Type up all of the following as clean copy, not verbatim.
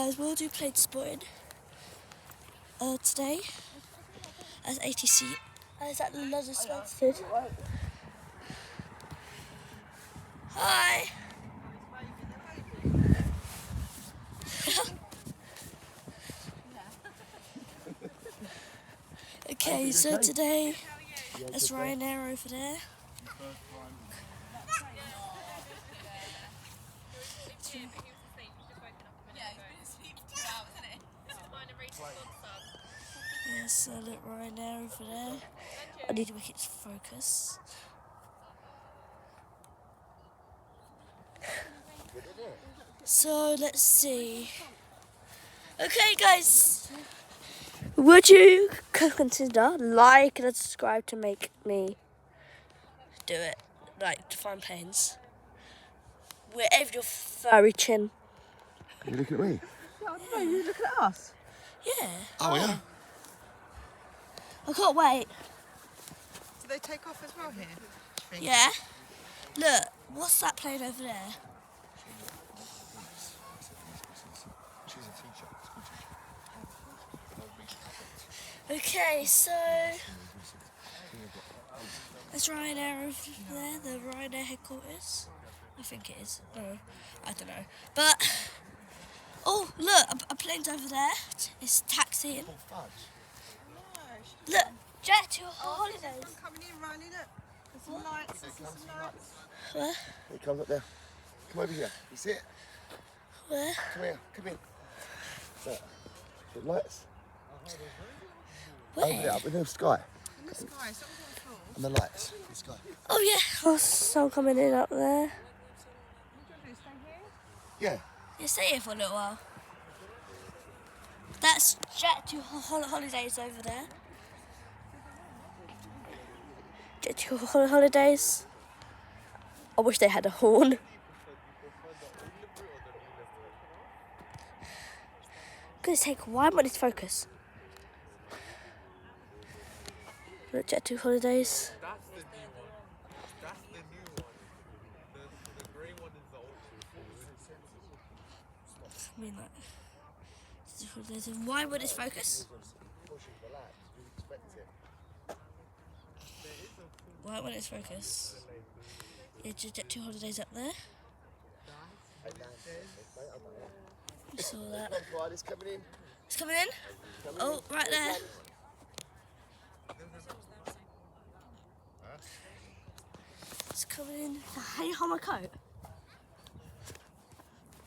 Guys, we'll do plane spotting today as ATC. Is at the loudest Stansted. Hi. Okay, so today that's Ryanair over there. Yes, so look Ryanair over there. I need to make it focus. So let's see. Okay, guys, would you consider like and subscribe to make me do it, like to find planes? Wherever your furry chin. You looking at me? I don't know, you looking at us? Yeah. Oh, yeah? I can't wait. Do they take off as well here? Yeah. Look, what's that plane over there? She's a teacher, school teacher. Okay, so there's Ryanair over there, the Ryanair headquarters. I think it is. No, I don't know. But oh, look, a plane's over there. It's taxiing. Oh, fudge. Look, jet to holidays. There's one coming in, Riley, look. There's some lights, there's some lights. Where? It comes up there. Come over here. You see it? Where? Come here. Come in. Look. The lights. Where? Over there, up in the sky. In the sky, someone's on the floor. And the lights. The sky. Oh yeah. Oh, someone coming in up there. What do you do, stay here? Yeah. You stay here for a little while. That's jet to holidays over there. Jet to holidays. I wish they had a horn. Goodness sake, why won't it focus? Look, jet to holidays. That's the new one. That's the new one. The grey one is the old one. I mean, like, jet to holidays. And why would it focus? Why won't it focus? Yeah, jet to holidays up there. You saw that. It's coming in. It's coming in. Oh, right there. It's coming in. Can you hold my coat?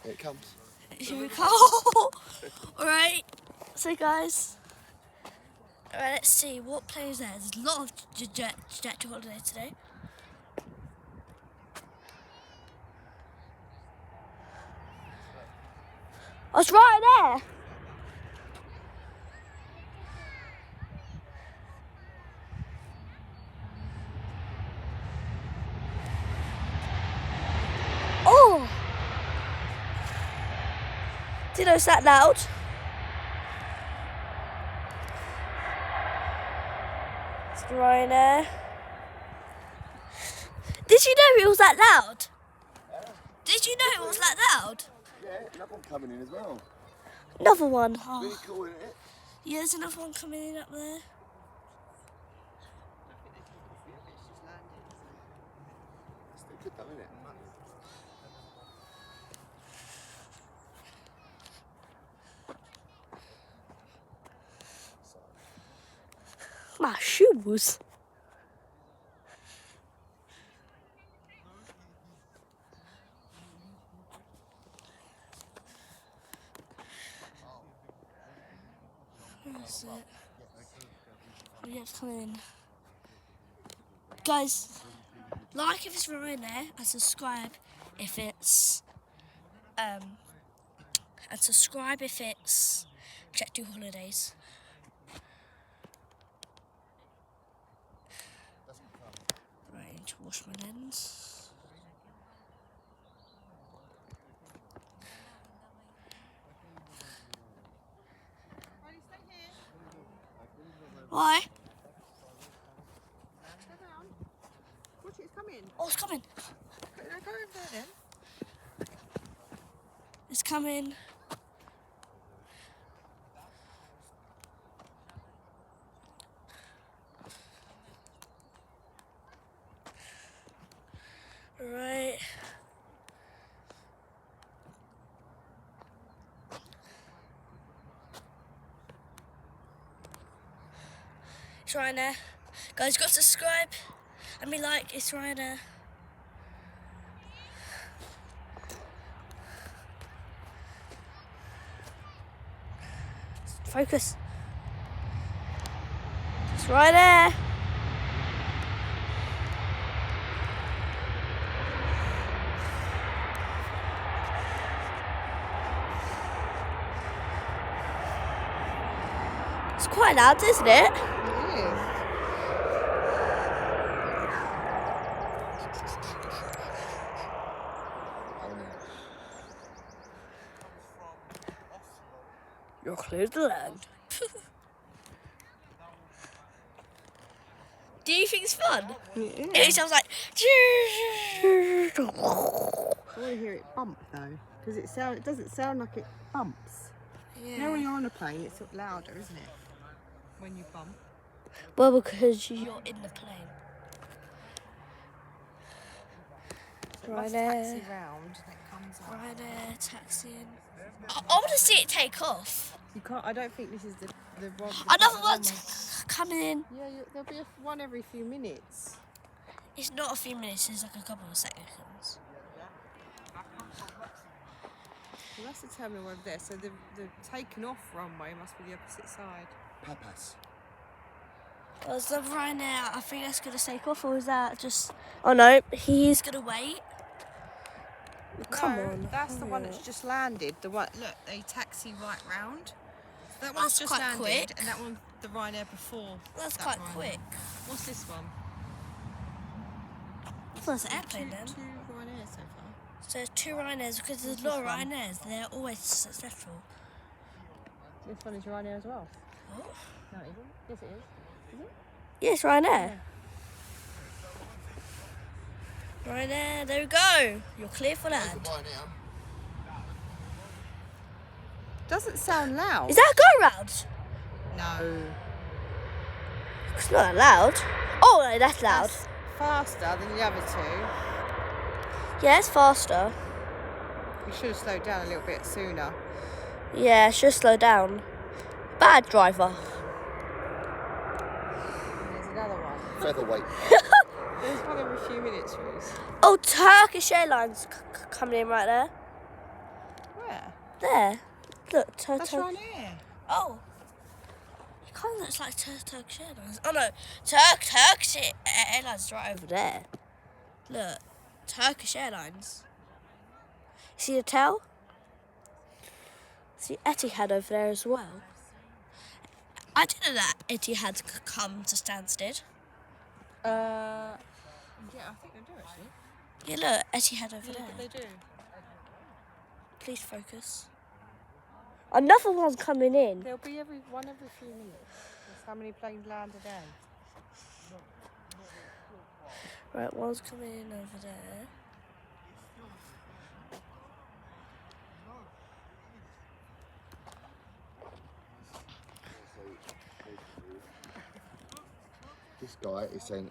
Here it comes. Here we go. Alright. So guys. Alright, let's see. What plane is there? There's a lot of jet to holiday today. Oh, it's right there. Oh! Do you know it's that loud? It's Ryanair. Did you know it was that loud? Did you know it was that loud? Yeah, another one coming in as well. Another one. Oh. Really cool, isn't it? Yeah, there's another one coming in up there. Still good though, isn't it? My shoes. Where is it? Oh, yeah, it's coming in. Guys, like if it's Ryanair and subscribe if it's Jet to Holidays. Right, I need to wash my lens. Riley, stay here. Why? Stay down. Watch it, it's coming. Oh, it's coming. Go over there then. It's coming. Ryanair. Guys, got to subscribe. I mean, like, it's Ryanair. Focus. It's Ryanair. It's quite loud, isn't it? It is. You're clear to land. Do you think it's fun? It It is. sounds like. I want to hear it bump though, because it doesn't sound like it bumps. You know when you're on a plane, it's sort of louder, isn't it? When you bump. Well, because you're in the plane. Right Ryanair. taxi round and it comes up. Ryanair, taxiing. I want to see it take off. You can't. I don't think this is the one. Another one's coming in. Yeah, there'll be one every few minutes. It's not a few minutes, it's like a couple of seconds. Well, that's the terminal over there. So the taken off runway must be the opposite side. Papas. Well, it's the Ryanair. I think that's going to take off, or is that just. Oh no, he's going to wait. Come No, on. that's the one hurry that's up. just landed. The one, look, they taxi right round. So that That's one's just quite landed, quick. and that one, the Ryanair before. That's that quite Ryanair. quick. What's this one? Well, it's an airplane then. Two Ryanairs so far. So there's 2 Ryanairs because there's What's a lot of this one? Ryanairs. They're always successful. This one is Ryanair as well. Oh. No, it isn't. Yes, it is. Is it? Yes, Ryanair. Ryanair, there we go. You're clear for land. Doesn't sound loud. Is that a go round? No. It's not that loud. Oh, no, that's loud. That's faster than the other two. Yeah, it's faster. We should have slowed down a little bit sooner. Yeah, should slow down. Bad driver. And there's another one. Featherweight. There's one every few minutes, Ruth. Oh, Turkish Airlines coming in right there. Where? There. Look, That's Ryanair. Oh. It kind of looks like Turkish Airlines. Oh no, Turkish Airlines right over there. Look, Turkish Airlines. See the tail? See Etihad over there as well. I didn't know that Etihad could come to Stansted. Yeah, I think they do actually. Yeah, look, Etihad over Yeah, there. they do. Please focus. Another one's coming in. There'll be one every few minutes. That's how many planes land a day. Right, one's coming in over there. This guy is saying,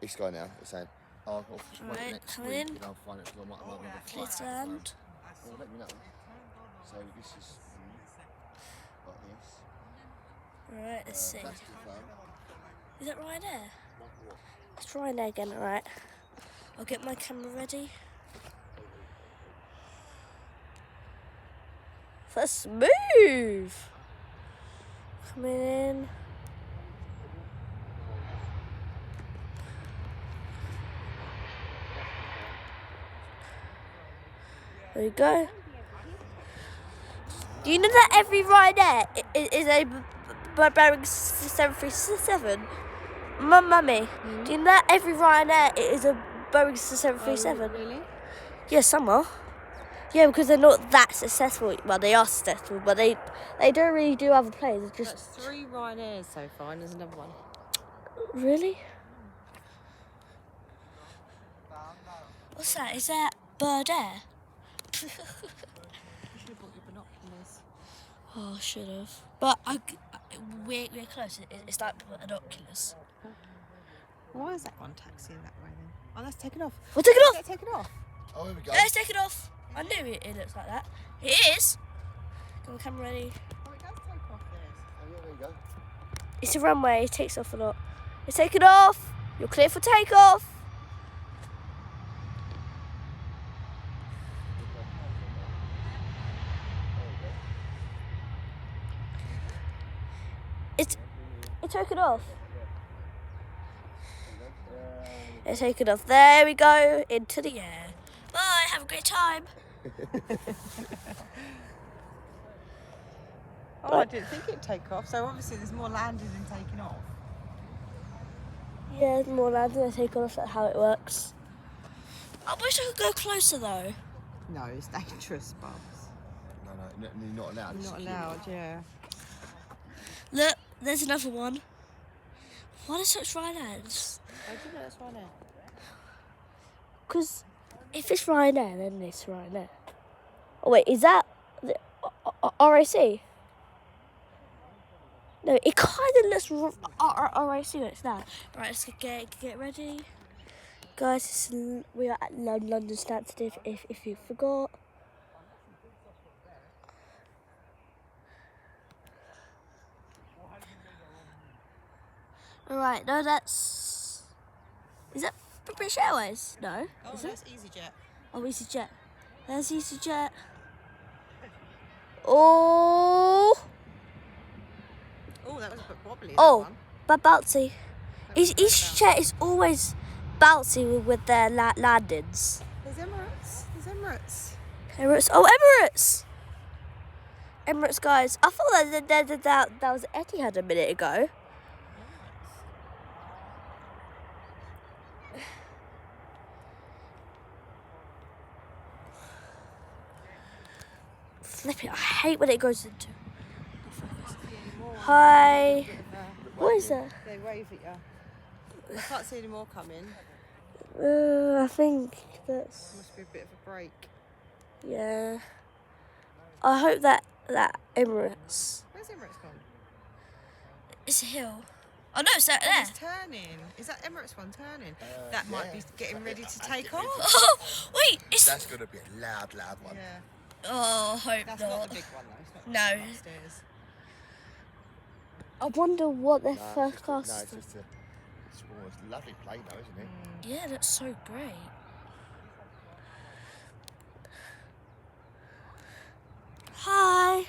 this guy now is saying, oh, I'll just wait Right, next coming week in. and I'll find it because I might have a Clear flight. to land. Well, let me know. So this is like this. Right, let's see. That's the phone. Is that Ryanair? It's Ryanair again, alright. I'll get my camera ready. That's smooth! Coming in. There you go. Do you know that every Ryanair is a Boeing 737? Mummy, do you know that every Ryanair is a Boeing 737? Really? Yeah, some are. Yeah, because they're not that successful. Well, they are successful, but they don't really do other planes. It's just That's 3 Ryanairs so far, and there's another one. really. What's that? Is that Bird Air? You should have brought your binoculars. Oh, I should have. But we're close. It's like binoculars. Why is that one taxiing that way then? Oh, that's taken off. We'll take it off. Let's take it off. Oh, here we go. Let's take it off. I knew it looks like that. It is. Got my camera ready. Oh, it does take off this. Oh, yeah, there you go. It's a runway. It takes off a lot. It's taken off. You're clear for takeoff. It took it off. It's taken off. There we go. Into the air. Bye. Have a great time. Oh, I didn't think it'd take off. So obviously there's more landing than taking off. Yeah, more landing and take off. That's how it works. I wish I could go closer though. No, it's dangerous, Bubs. No, you're not allowed. You're It's not secure. allowed, yeah. Look, there's another one. Why are such Ryanair's? I do know that's Ryanair. Because if it's Ryanair, then it's Ryanair. Oh wait, is that the RAC? No, it kind of looks RAC when it's that. Right, let's get ready. Guys, we are at London Stansted, if you forgot. Alright, no, that's... Is that British Airways? No. Oh, Is it? that's EasyJet. Oh, EasyJet. There's EasyJet. Oh! Oh, that was a bit wobbly. Oh, That one. but bouncy. That was very EasyJet is always bouncy with their landings. There's Emirates. There's Emirates. Emirates. Oh, Emirates! Emirates, guys. I thought that was Etihad a minute ago. Flip it. I hate when it goes into. Hi. What is that? They wave at you. I can't see any more coming. I think that's. Must be a bit of a break. Yeah. I hope that Emirates. Where's Emirates gone? It's a hill. Oh no, it's that Oh, there. it's turning. Is that Emirates one turning? That yeah. might be getting ready to take off. Oh wait, it's. That's gonna be a loud one. Yeah. Oh, hope That's not. not the big one though. It's not the No. big one upstairs. I wonder what their No, first it's class. just, no, it's just a lovely plane though, isn't it? Yeah, that's so great. Hi.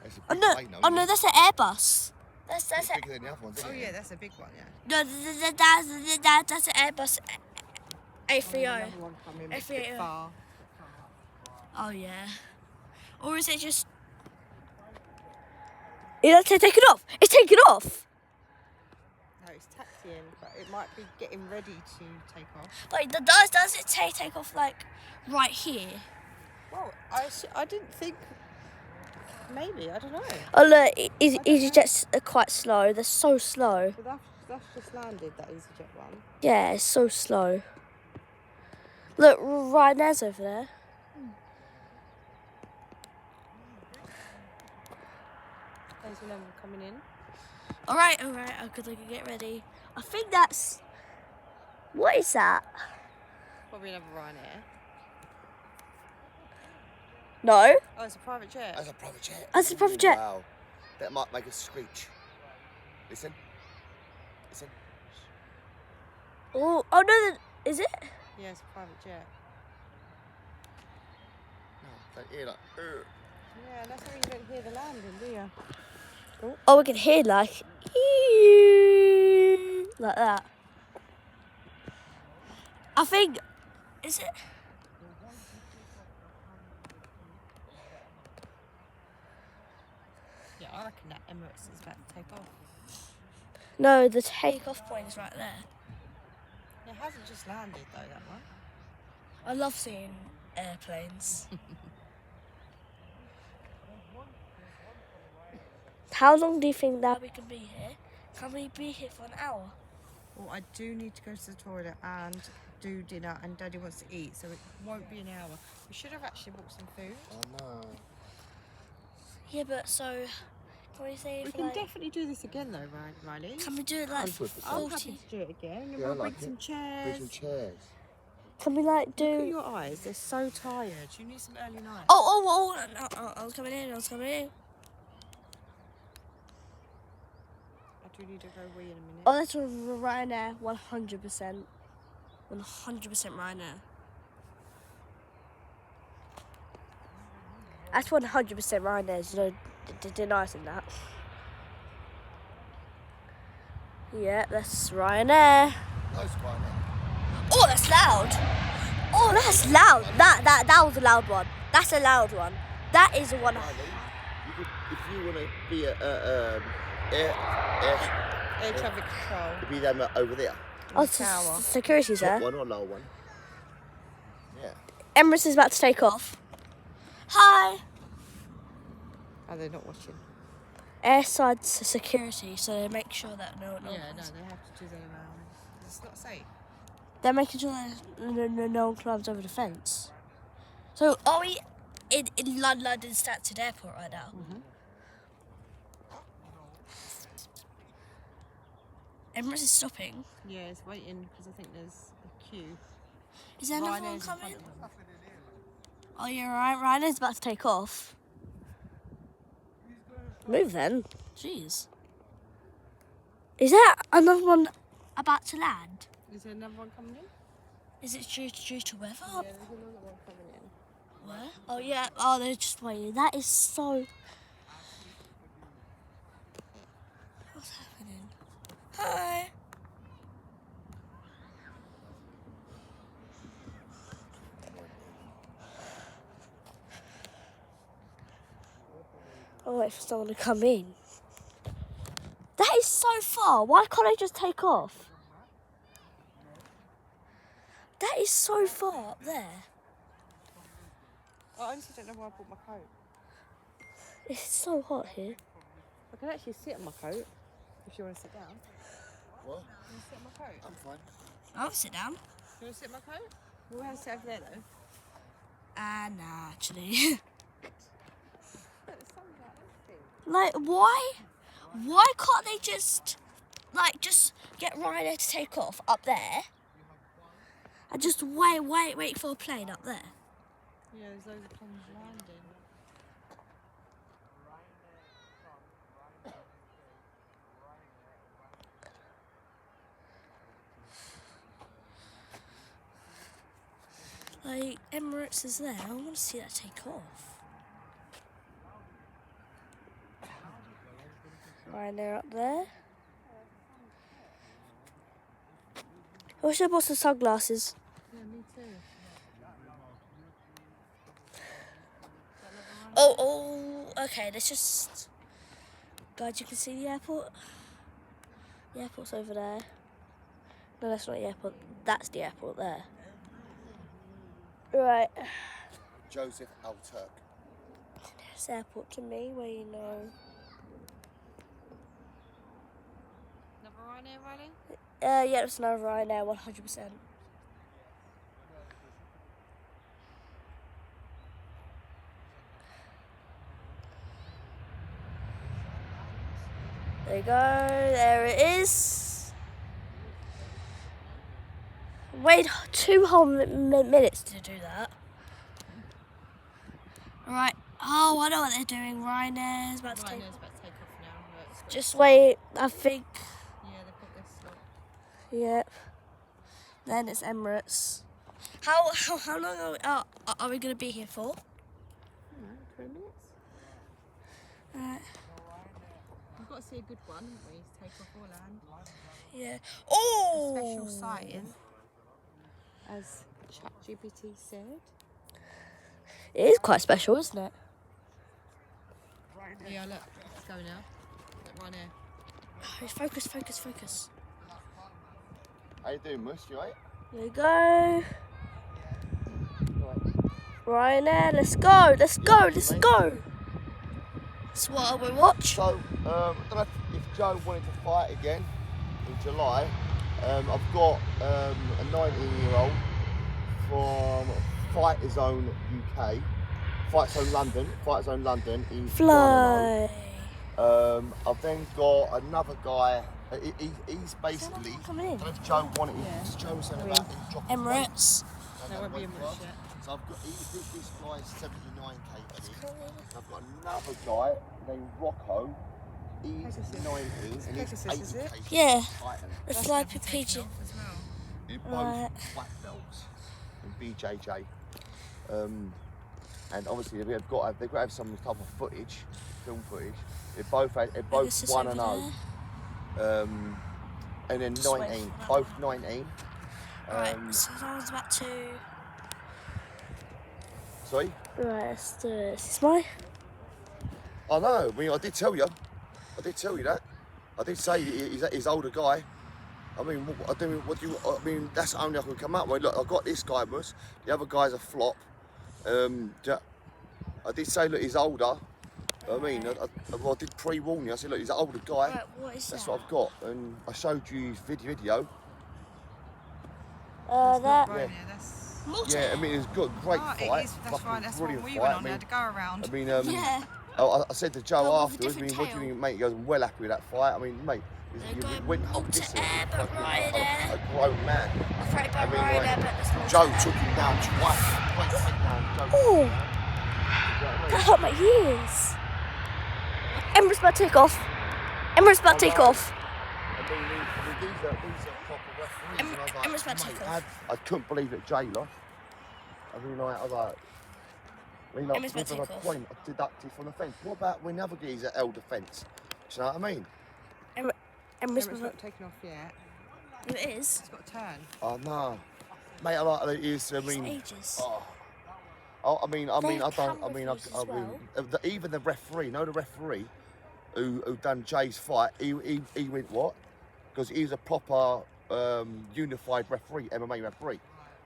It's a Oh big no! plane though, Oh isn't no, it? that's an Airbus. That's It's it. bigger than the other ones, isn't Oh it? yeah, that's a big one, yeah. No, that's an Airbus A30. Another one coming, but it's a bit A380. far. Oh yeah. Or is it just? It's taken off. It's taken off. No, it's taxiing, but it might be getting ready to take off. Wait, does it take off like right here? Well, I didn't think. Maybe, I don't know. Oh look, EasyJet's quite slow. They're so slow. But that's just landed, that EasyJet one. Yeah, it's so slow. Look, Ryanair's over there. There's another one coming in. All right. I'm gonna get ready. I think that's. What is that? Probably another Ryanair. No. Oh, it's a private jet. That's a private jet. That's a private jet. Wow. That might make a screech. Listen. Oh no, is it? Yeah, it's a private jet. No, don't hear like. Yeah, that's why you don't hear the landing, do you? Oh, we can hear like that. I think. Is it? Yeah, I reckon that Emirates is about to take off. No, the takeoff point is right there. It hasn't just landed though, that one. I love seeing airplanes. How long do you think that we can be here? Can we be here for an hour? Well, I do need to go to the toilet and do dinner, and Daddy wants to eat, so it won't be an hour. We should have actually bought some food. Oh no. Yeah, but so can we say We if can like, definitely do this again though, Riley. can we do it like 100%. I'm 40? happy to do it again, and Yeah, we'll I bring like some it. chairs. Bring some chairs. Can we like Look at do? your eyes, they're so tired. You need some early night. Oh! I was coming in. do you need to go wee in a minute? Oh, that's Ryanair, 100%. 100% Ryanair. That's 100% Ryanair. There's no denying that. Yeah, that's Ryanair. That's fine. Oh, that's loud. Oh, that's loud. That was a loud one. That's a loud one. That is a one. You could, if you want to be a Air traffic control. to be them over there. Oh, tower. security's Top there. one or lower one. Yeah. Emirates is about to take off. Hi. Oh, they're not watching. Airside security, so they make sure that no. Yeah, no, they have to do that around. It's not safe. They're making sure that no one climbs over the fence. So, are we in London Stansted Airport right now? Emirates is stopping. Yeah, it's waiting because I think there's a queue. Is there another one Ryanair's in front coming? of them. Oh, you're right. Ryanair's about to take off. Move then. Jeez. Is there another one about to land? Is there another one coming in? Is it due to weather? Yeah, there's another one coming in. Where? Oh, yeah. Oh, they're just waiting. That is so... What's happening? Hi. I'll wait for someone to come in. That is so far. Why can't I just take off? That is so far up there. I honestly don't know why I brought my coat. It's so hot here. I can actually sit on my coat if you want to sit down. What? You want to sit on my coat? I'm fine. I'll sit down. You want to sit on my coat? We'll have to sit over there though. Nah, actually. Look, the sun's out empty. Like, why? Why can't they just get Ryanair to take off up there? And just wait for a plane up there? Yeah, there's loads of planes landing. Like, Emirates is there. I want to see that take off. Ryanair up there. I wish I bought some sunglasses. Yeah, me too. Oh, okay, let's just... Guys, you can see the airport? The airport's over there. No, that's not the airport. That's the airport there. Right. Joseph Al Turk. This airport to me, where you know... Another Ryanair running? Yeah, it's another Ryanair, 100%. There you go, there it is. Wait 2 whole minutes to do that. Right, oh, I know what they're doing. Ryanair's about to take Ryanair's about to take off now. Look. Just wait, I think. Yeah, they put this slot. Yep. Then it's Emirates. How long are we going to be here for? 20 minutes. Right. We've got to see a good one, haven't we? To take off or land. Yeah. Oh! Special sighting, as ChatGPT said. It is quite special, isn't it? Yeah, look, it's going now. Look, Ryanair. Focus. How you doing, Mus? You right? There you go. Ryanair, let's go. That's what we watch. So, I don't know if Joe wanted to fight again in July. I've got a 19-year-old from Fight Zone UK, Fight Zone London. He's Fly. I've then got another guy. He's basically. I Coming in. don't know if Joe wanted. Joe was saying about him dropping. Emirates. There won't be Emirates yet. So I've got this guy's 79 kg. I've got another guy named Rocco. E19 and he's Pegasus, is it? 80k. Yeah. Titan. The That's fly gonna be taken PG. off as well. They're both Right. black belts in BJJ. And obviously they've got to have some type of footage, film footage. They're both Pegasus 1 over and 0. And then Just wait 19, for that both one. 19. Right, so that one's about 2. Sorry? Right, let's do this. It's my. I know. I mean, I did tell you. I did tell you that. I did say he's older guy. I mean, I mean, that's the only I can come up with. Look, I've got this guy, Mus. The other guy's a flop. I did say, look, he's older. I mean, I did pre-warn you. I said, look, he's an older guy. Right, what is That's that? what I've got. And I showed you his video. That's not That. right Yeah. here, that's... Yeah, I mean, it's got a great Oh, fight. it is, that's Fucking right, that's what brilliant we fight. went on, I we mean, had to go around. I mean, Yeah. I said to Joe But with a afterwards, I mean, different what do you tail. think, mate? He goes, I'm well happy with that fight. I mean, mate, They're you going went whole up to distance. air, but Fucking right there. a grown man. I thought about I mean, right like, there, but there's no Joe air. took him down twice. Oh, that hurt my ears. Emira's about to take off. Emira's about to take off. I mean, these are proper referees. And I was like, Emira's about to mate, take off. I couldn't believe that Jay lost. I mean, like, I was like, Emira's about to given a take off. point deducted from the fence. What about when the other geezer held the fence? Do you know what I mean? Emira's It's about not taken off yet. to. It is. It's got to turn. Oh no, mate, I like it is. I It's mean, ages. I mean, I They're don't. camera I mean, views as well. even the referee. The referee who done Jay's fight. He went what? Because he's a proper unified referee, MMA referee,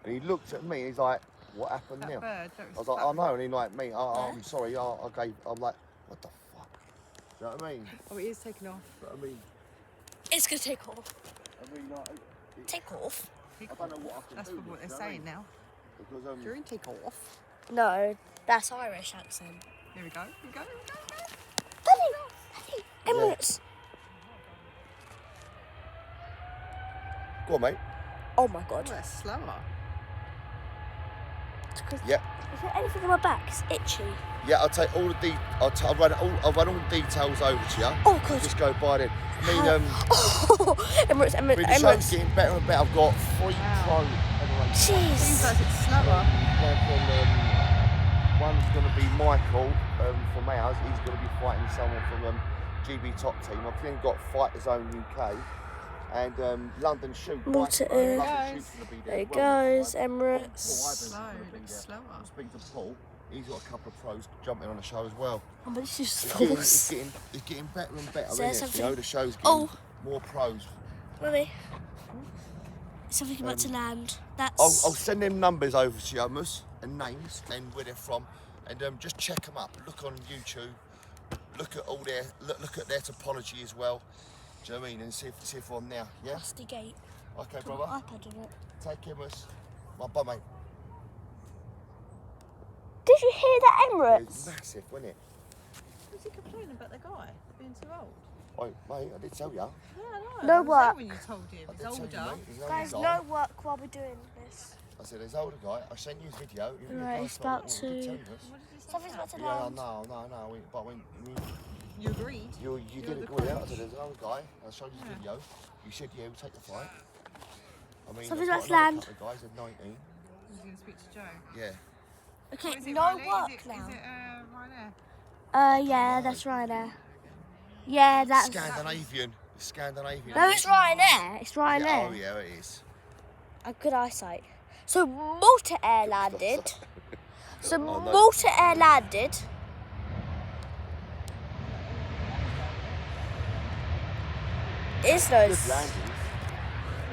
and he looked at me. And he's like, "What happened That now?" bird, that I was like, "Oh no," and he like me. I'm sorry. I'm like, "What the fuck?" Do you know what I mean? Oh, it is taken off. But I mean, It's gonna take off. I mean, like, Take off? I don't know what I can That's do. what do you they're know what I saying mean? now. Because During take off. No, that's Irish accent. Here we go, here we go, here we go. Daddy, Emirates. go on, mate. Oh my Oh, god. that's slower. Yeah. Is there anything on my back? It's itchy. Yeah, I'll take all the I'll run all the details over to you. Oh god. Just go by then. I mean, Oh, Emirates, I mean, the show's Emirates. getting better and better. I've got 3 Wow. pro heavyweight Seems Jeez. like it's slower. one's going to be Michael from ours. He's going to be fighting someone from GB Top Team. I've then got Fighter Zone UK and London Shoot. Water London in. Shoot's gonna be there There it as well goes, next time. Emirates. Slow, Paul a bit slower. I'm speaking to Paul. He's got a couple of pros jumping on the show as well. Oh, but this is It's false. getting better and better, Is there isn't it? You something- know, the show's getting Oh. more pros. Mummy. Something about to land. That's. I'll send them numbers over to you, Amos, and names and where they're from, and just check them up. Look on YouTube. Look at all their look at their topology as well. Do you know what I mean? And see if we're on there. Yeah. Rusty gate. Okay, Put brother. my iPad on it. Take care, Amos. Bye, mate. Did you hear that, It's Emirates? massive, wasn't it? Was he complaining about the guy being too old? Wait, mate, I did tell you. Yeah, I know. No I was there work. when you told him. I He's did tell you, older. mate. He's an Guys, older guy. no work while we're doing this. I said, there's an older guy. I sent you his video. Right, it's about to- Us. What did you say? Something's about to Yeah, land. no. But when You agreed? you You're did the agree, yeah? I coach. said, there's an older guy. I showed you his video. You said, yeah, we'll take the fight. I mean, Something's I've about got to another land. couple of guys at 19. He's going to speak to Joe. Yeah. Okay, Is it no Riley? work Is now. it Ryanair? Yeah, that's Ryanair. Yeah, that's. Scandinavian. Scandinavian. No, it's Ryanair. It's Yeah, Ryanair. oh, yeah, it is. A good eyesight. So Malta Air landed. So no. Malta Air landed. Is Good those. landings.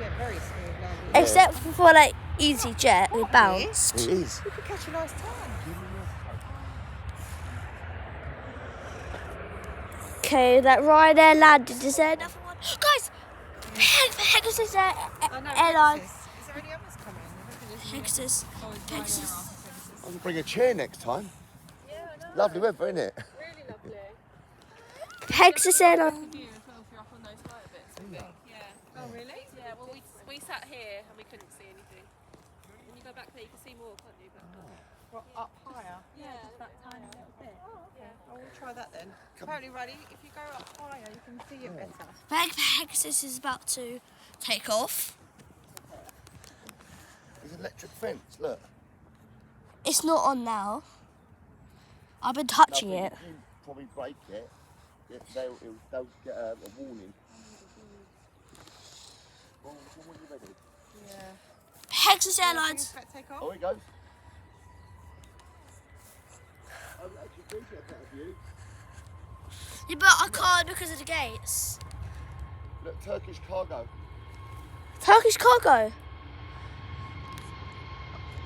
Yeah, very smooth landing. Except for like EasyJet, we bounced. It is. You could catch a nice time. Okay, that Ryanair landed. Is there another one? Guys! Pegasus is there. Oh, no, Airline. Pegasus. Is there any others coming? I don't think there's any Pegasus. others. Oh, it's Pegasus. Ryanair after Pegasus. I can bring a chair next time. Yeah, I know. Lovely weather, isn't it? Really lovely. Pegasus Airline. View as well if you're up on those flight bits, I think. Yeah. Oh, really? Yeah, well, we sat here and we couldn't see anything. When you go back there, you can see more, can't you? But, What, up higher? yeah, That tiny little bit. Oh, okay. I will try try that then. Apparently, Riley, if you go up higher, you can see it better. Pegasus is about to take off. There's an electric fence, look. It's not on now. I've been touching it. If you probably break it, they'll get a warning. Well, when you're ready. Yeah. Pegasus Airlines. Take off? Oh, he goes. I would actually appreciate a better view. Yeah, but I can't because of the gates. Look, Turkish cargo. Turkish cargo.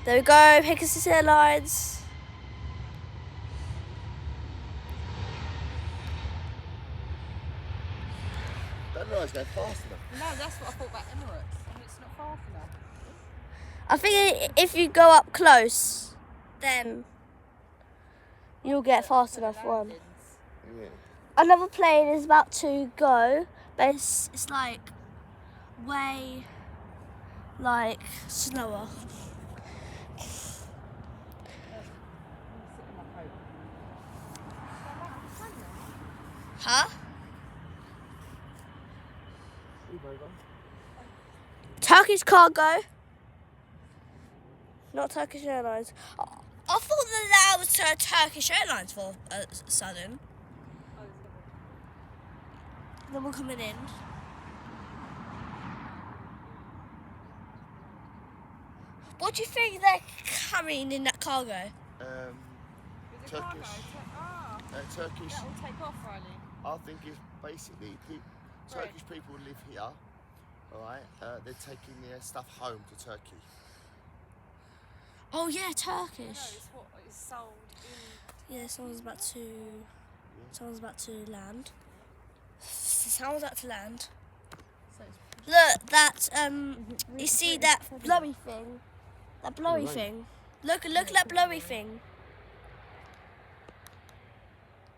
There we go, Pegasus Airlines. Don't realise they're fast enough. No, that's what I thought about Emirates. And it's not fast enough. I think if you go up close, then you'll get fast enough one. Yeah. Another plane is about to go, but it's like way like slower. Huh? Turkish cargo. Not Turkish Airlines. I thought that was Turkish Airlines for a sudden. Then we're coming in. What do you think they're carrying in that cargo? Turkish. Turkish. That will take off, Riley. I think it's basically Turkish people live here. All right. They're taking their stuff home to Turkey. Oh yeah, No, Turkish. it's what is sold in. Yeah, someone's about to land. Someone's about to land. So it's Look, that you see that blowy thing? That blowy Right. thing. Look at that blowy thing.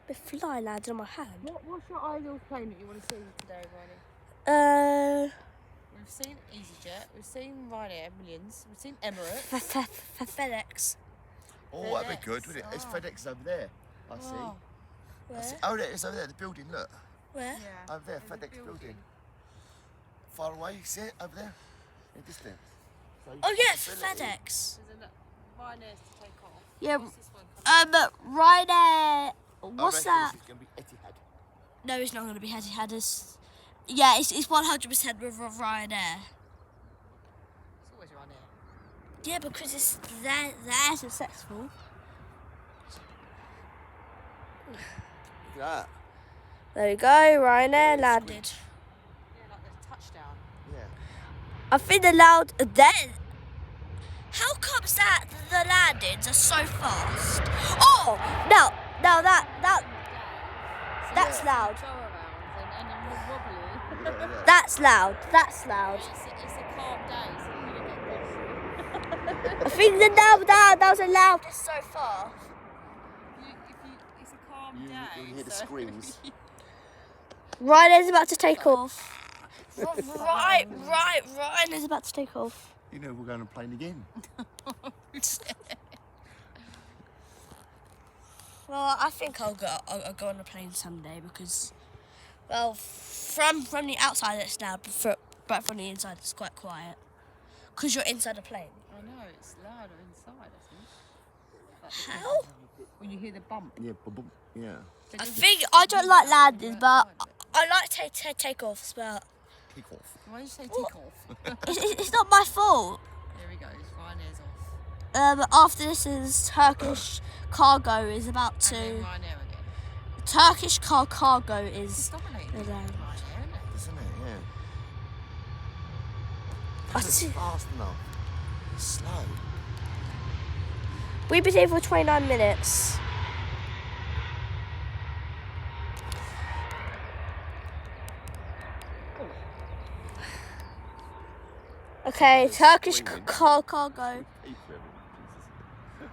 The fly landed on my hand. What's your ideal plane that you want to see today, Riley? We've seen EasyJet, we've seen Ryanair, millions, we've seen Emirates. FedEx. Oh, that'd be good, wouldn't it? FedEx, It's oh. FedEx over there. I see. Wow. I Where? see. Oh, there, it's over there. The building. Look, Where? Yeah. over there, there's a FedEx building. Far away. See it over there in the distance. So you Oh can yeah, feel it. FedEx. There's Ryanair's to take off. Yeah. What's this one? Ryanair. I What's reckon that? This is going to be Etihad. No, it's not going to be Etihad. Yeah, it's 100% with Ryanair. It's always Ryanair. Yeah, because it's they're successful. Look at that. There we go, Ryanair landed. Yeah, like the touchdown. Yeah. I think the loud then. How comes that the landings are so fast? Oh, now that's Yeah. loud. Go around and then wobbly. Yeah, yeah. That's loud. That's loud. It's a calm day, so you're going to get this. I think that was the loudest so far. It's a calm You day. hear the so- screams. Ryanair's about to take off. Ryanair's about to take off. You know we're going on a plane again. Well, I think I'll go on a plane someday because, well, from the outside it's loud, but from the inside it's quite quiet. Because you're inside a plane. I know, it's louder inside, I think. How? When you hear the bump. Yeah, boom. Yeah. I think I don't like landings, but I like takeoffs, but Kick off. Why did you say take off? it's not my fault. There he goes, Ryanair's off. After this is Turkish cargo is about And to. then Ryanair again. Turkish cargo It's is. dominating They're down. Ryanair, isn't it? Isn't it? Yeah. I It's see. fast enough. It's slow. We've been here for 29 minutes. Okay, Turkish cargo.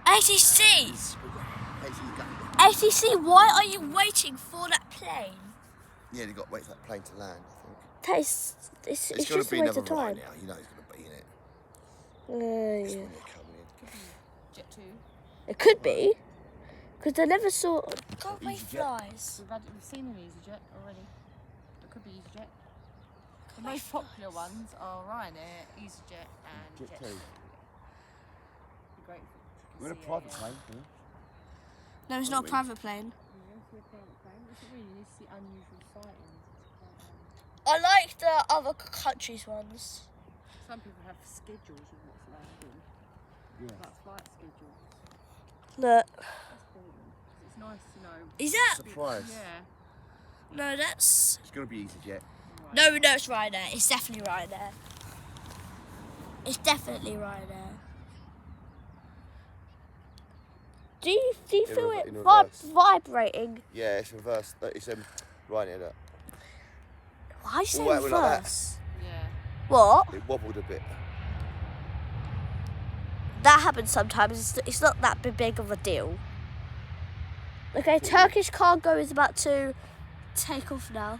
ATC! ATC, why are you waiting for that plane? Yeah, they've got to wait for that plane to land, I think. That is, it's It's going just to a be waste another of ride time. now. You know it's going to be in it. It's Yeah. when they're coming in. Jet 2. It could be. Because I never saw. Go away, EasyJet. flies. We've seen an EasyJet already. It could be EasyJet. The most popular ones are Ryanair, EasyJet, and Jet Jet. 2. Be great if you We're in a could see private it, plane. No, it's not a private plane. You don't see a private plane. What's it mean? You need to see unusual sightings. It's I quite, like the other countries' ones. some people have schedules of what's landing, Yeah. like flight schedules. Look. That's boring. It's nice to know. Is that? Surprise. Yeah. No, that's. It's going to be EasyJet. Right. No, it's Ryanair. It's definitely Ryanair. It's definitely Ryanair. Do you In feel rever- it in reverse. vibrating? Yeah, it's reversed. It's right near that. Why are you saying that way like that. reverse? Yeah. What? It wobbled a bit. That happens sometimes. It's not that big of a deal. Okay, Turkish cargo is about to take off now.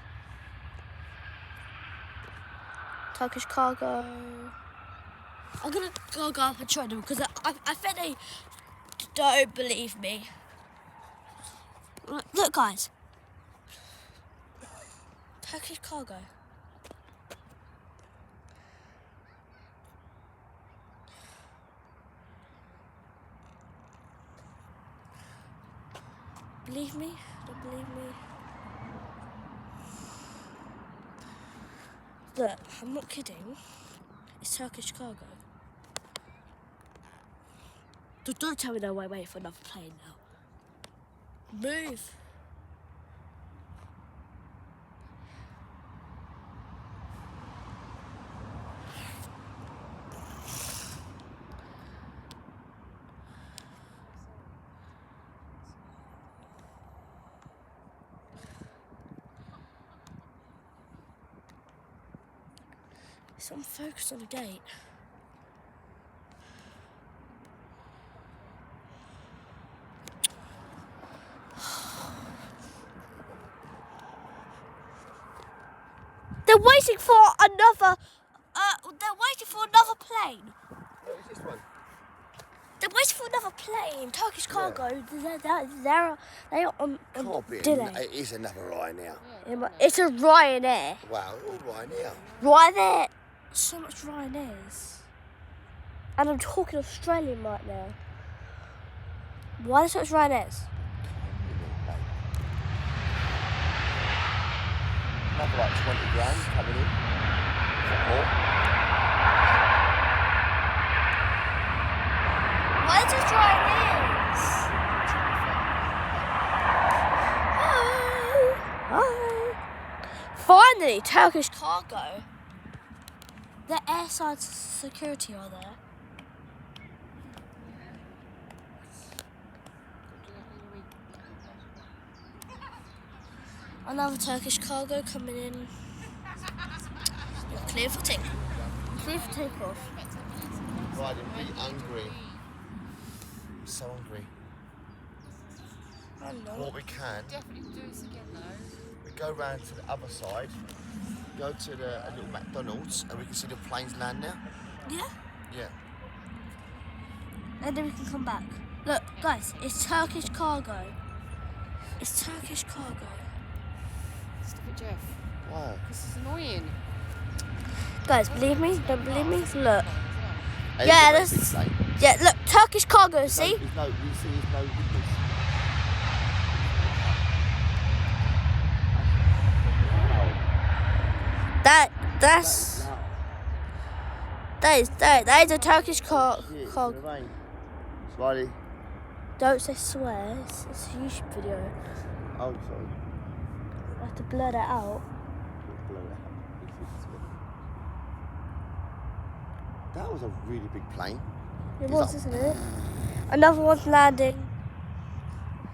Turkish cargo. I'm gonna go up and try them because I think they don't believe me. Look, guys. Turkish cargo. Believe me? Don't believe me? Look, I'm not kidding. It's Turkish cargo. Don't tell me they're waiting for another plane now. Move. So I'm focused on the gate. They're waiting for another. They're waiting for another plane. What is this one? They're waiting for another plane. Turkish cargo. They are on Can't be. delay. It is another Ryanair. It's a Ryanair. Wow, all Ryanair. Ryanair. So much Ryanairs. And I'm talking Australian right now. Why are there so much Ryanairs? Another like 20 grand coming in. More. Why is it Ryanairs? Hi. Finally, Turkish cargo. The airside security are there. Another Turkish cargo coming in. You're clear for take. Clear for takeoff. Riding really hungry. I'm so hungry. I know. What we can, Definitely do this again though. we go round to the other side, go to a little McDonald's, and we can see the planes land now. Yeah. Yeah. And then we can come back. Look, guys, it's Turkish cargo. It's Turkish cargo. Stop it, Jeff. Wow. This is annoying. Guys, believe me? Don't believe me? Look. Hey, Yeah, look at that that's- big plane. Yeah, look, Turkish cargo, There's see? you see there's no windows. That's that is a Turkish cargo. Smiley. Don't say swear. It's a YouTube video. Oh, sorry. I have to blur that out. That was a really big plane. It It's was, like- isn't it? Another one's landing.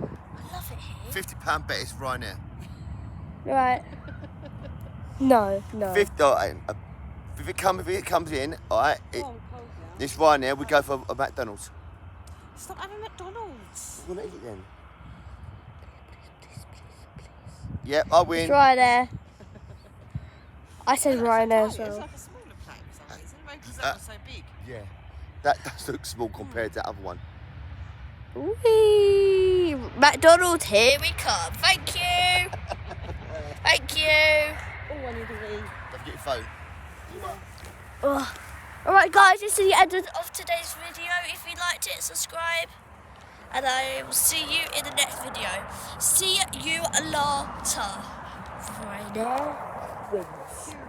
I love it here. £50 bet it's Ryanair. Right. No. 50. If it comes in, alright, Cold now. it's Ryanair. We go for a McDonald's. Stop having McDonald's. We'll eat it then. Yep, I win. It's right there. I said Ryanair as It's well. like a smaller plane for some reason. Maybe because that was so big. Yeah, that does look small compared to the other one. Whee! McDonald's, here we come. Thank you. Thank you. Oh, I need a wee. Don't forget your phone. Oh. Alright guys, this is the end of today's video. If you liked it, subscribe. And I will see you in the next video. See you later. Friday wins.